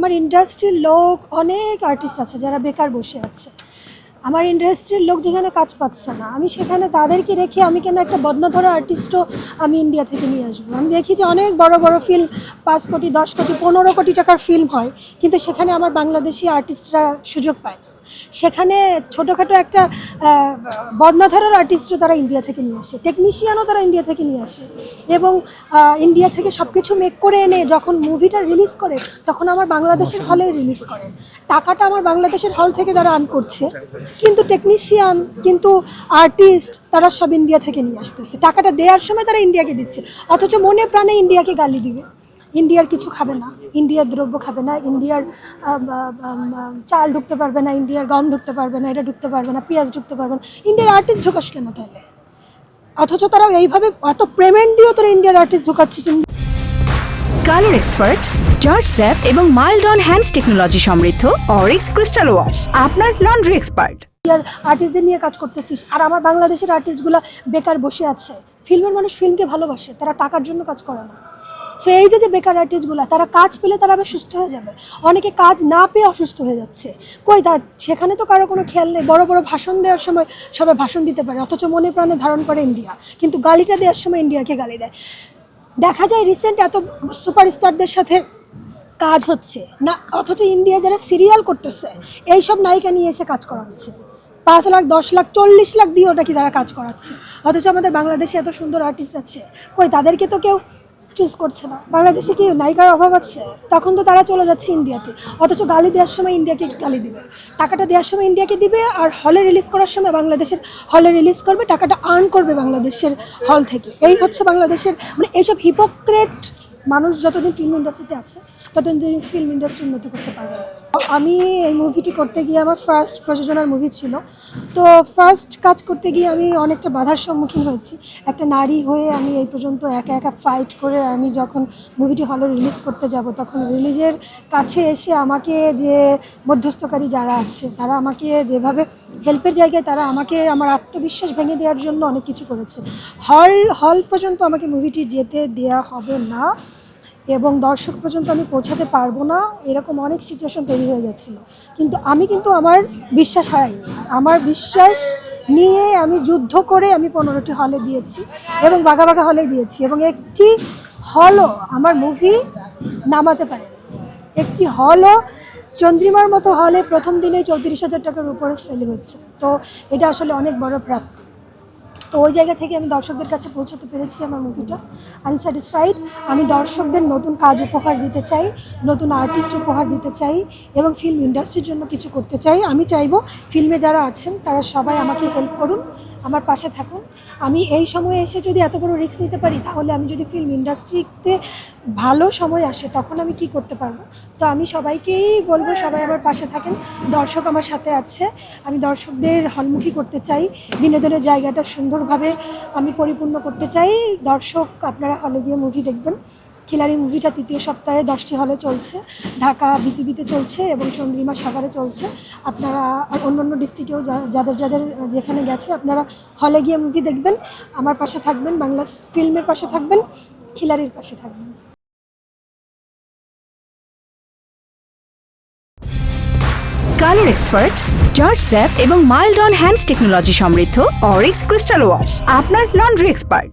আমার ইন্ডাস্ট্রির লোক অনেক আর্টিস্ট আছে যারা বেকার বসে আছে। আমার ইন্ডাস্ট্রির লোক যেখানে কাজ পাচ্ছে না, আমি সেখানে তাদেরকে রেখে আমি কেন একটা বদনাধরা আর্টিস্টও আমি ইন্ডিয়া থেকে নিয়ে আসবো। আমি দেখি যে অনেক বড় বড় ফিল্ম 5 কোটি 10 কোটি 15 কোটি টাকার ফিল্ম হয়, কিন্তু সেখানে আমার বাংলাদেশি আর্টিস্টরা সুযোগ পায় না। সেখানে ছোটোখাটো একটা বদনাধরার আর্টিস্টও তারা ইন্ডিয়া থেকে নিয়ে আসে, টেকনিশিয়ানও তারা ইন্ডিয়া থেকে নিয়ে আসে, এবং ইন্ডিয়া থেকে সব কিছু মেক করে এনে যখন মুভিটা রিলিজ করে তখন আমার বাংলাদেশের হলে রিলিজ করে। টাকাটা আমার বাংলাদেশের হল থেকে তারা আর্ন করছে, কিন্তু টেকনিশিয়ান কিন্তু আর্টিস্ট তারা সব ইন্ডিয়া থেকে নিয়ে আসতেছে। টাকাটা দেওয়ার সময় তারা ইন্ডিয়াকে দিচ্ছে, অথচ মনে প্রাণে ইন্ডিয়াকে গালি দিবে। ইন্ডিয়ার কিছু খাবে না, ইন্ডিয়ার দ্রব্য খাবে না, ইন্ডিয়ার চাল ঢুকতে পারবে না, ইন্ডিয়ার গম ঢুকতে পারবে না, এটা ঢুকতে পারবে না, পেঁয়াজ ঢুকতে পারবে না। ইন্ডিয়ার আর্টিস্ট ঢোকাস কেন তাহলে? অথচ তারা এইভাবে এত পেমেন্ট দিয়েও তোরা ইন্ডিয়ার আর্টিস্ট ঢোকাচ্ছিস। কালার এক্সপার্ট, জর্জ স্যাপ এবং মাইল্ড অন হ্যান্ডস টেকনোলজি সমৃদ্ধ অরিক্স ক্রিস্টাল ওয়াশ আপনার লন্ড্রি এক্সপার্ট। ইন্ডিয়ার আর্টিস্টদের নিয়ে কাজ করতেছিস, আর আমার বাংলাদেশের আর্টিস্টগুলো বেকার বসে আছে। ফিল্মের মানুষ ফিল্মকে ভালোবাসে, তারা টাকার জন্য কাজ করে না। সো এই যে বেকার আর্টিস্টগুলো, তারা কাজ পেলে তারা আবার সুস্থ হয়ে যাবে, অনেকে কাজ না পেয়ে অসুস্থ হয়ে যাচ্ছে। কই সেখানে তো কারো কোনো খেয়াল নেই। বড় বড় ভাষণ দেওয়ার সময় সবাই ভাষণ দিতে পারে, অথচ মনে প্রাণে ধারণ করে ইন্ডিয়া, কিন্তু গালিটা দেওয়ার সময় ইন্ডিয়াকে গালি দেয়। দেখা যায় রিসেন্ট এত সুপারস্টারদের সাথে কাজ হচ্ছে না, অথচ ইন্ডিয়া যারা সিরিয়াল করতেছে এইসব নায়িকা নিয়ে এসে কাজ করাচ্ছে, 5 লাখ 10 লাখ 40 লাখ দিয়ে ওটা কি তারা কাজ করাচ্ছে। অথচ আমাদের বাংলাদেশে এত সুন্দর আর্টিস্ট আছে, কই তাদেরকে তো কেউ চুজ করছে না। বাংলাদেশে কি নায়িকার অভাব আছে? তখন তো তারা চলে যাচ্ছে ইন্ডিয়াতে, অথচ গালি দেওয়ার সময় ইন্ডিয়াকে গালি দিবে, টাকাটা দেওয়ার সময় ইন্ডিয়াকে দিবে, আর হলে রিলিজ করার সময় বাংলাদেশের হলে রিলিজ করবে, টাকাটা আর্ন করবে বাংলাদেশের হল থেকে। এই হচ্ছে বাংলাদেশের, মানে এইসব হিপোক্রেট মানুষ যতদিন ফিল্ম ইন্ডাস্ট্রিতে আছে ততদিন ফিল্ম ইন্ডাস্ট্রি উন্নতি করতে পারবে না। আমি এই মুভিটি করতে গিয়ে আমার ফার্স্ট প্রযোজনার মুভি ছিল, তো ফার্স্ট কাজ করতে গিয়ে আমি অনেকটা বাধার সম্মুখীন হয়েছি। একটা নারী হয়ে আমি এই পর্যন্ত একা একা ফাইট করে আমি যখন মুভিটি হলে রিলিজ করতে যাব, তখন রিলিজের কাছে এসে আমাকে যে মধ্যস্থকারী যারা আছে তারা আমাকে যেভাবে হেল্পের জায়গায় তারা আমাকে আমার আত্মবিশ্বাস ভেঙে দেওয়ার জন্য অনেক কিছু করেছে। হল পর্যন্ত আমাকে মুভিটি যেতে দেওয়া হবে না এবং দর্শক পর্যন্ত আমি পৌঁছাতে পারবো না, এরকম অনেক সিচুয়েশন তৈরি হয়ে গেছিলো। কিন্তু আমি আমার বিশ্বাস হারাইনি, আমার বিশ্বাস নিয়ে আমি যুদ্ধ করে আমি 15টি হলে দিয়েছি এবং বাঘা বাঘা হলে দিয়েছি, এবং একটি হলও আমার মুভি নামাতে পারে। একটি হলও চন্দ্রিমার মতো হলে প্রথম দিনেই 34,000 টাকার উপরে সেল হচ্ছে, তো এটা আসলে অনেক বড় প্রাপ্তি। তো ওই জায়গা থেকে আমি দর্শকদের কাছে পৌঁছাতে পেরেছি আমার মুভিটা। আমি স্যাটিসফাইড। আমি দর্শকদের নতুন কাজ উপহার দিতে চাই, নতুন আর্টিস্ট উপহার দিতে চাই, এবং ফিল্ম ইন্ডাস্ট্রির জন্য কিছু করতে চাই। আমি চাইবো ফিল্মে যারা আছেন তারা সবাই আমাকে হেল্প করুন, আমার পাশে থাকুন। আমি এই সময়ে এসে যদি এত বড় রিস্ক নিতে পারি, তাহলে আমি যদি ফিল্ম ইন্ডাস্ট্রিতে ভালো সময় আসে তখন আমি কি করতে পারবো। তো আমি সবাইকেই বলবো সবাই আমার পাশে থাকেন, দর্শক আমার সাথে আছে। আমি দর্শকদের হলমুখী করতে চাই, বিনোদনের জায়গাটা সুন্দরভাবে আমি পরিপূর্ণ করতে চাই। দর্শক আপনারা হলে গিয়ে মুভি দেখবেন। খিলাড়ি মুভিটা 3য় সপ্তাহে 10টি হলে চলছে, ঢাকা বিজিবিতে চলছে এবং চন্দ্রিমা সাগরে চলছে। আপনারা আর অন্যান্য ডিস্ট্রিক্টেও যাদের যেখানে গেছে আপনারা হলে গিয়ে মুভি দেখবেন, আমার পাশে থাকবেন, বাংলা ফিল্মের পাশে থাকবেন, খিলাড়ির পাশে থাকবেন। কালার এক্সপার্ট, জর্জ স্যাপ এবং মাইল্ড অন হ্যান্ডস টেকনোলজি সমৃদ্ধ অরিক্স ক্রিস্টাল ওয়াশ আপনার লন্ড্রি এক্সপার্ট।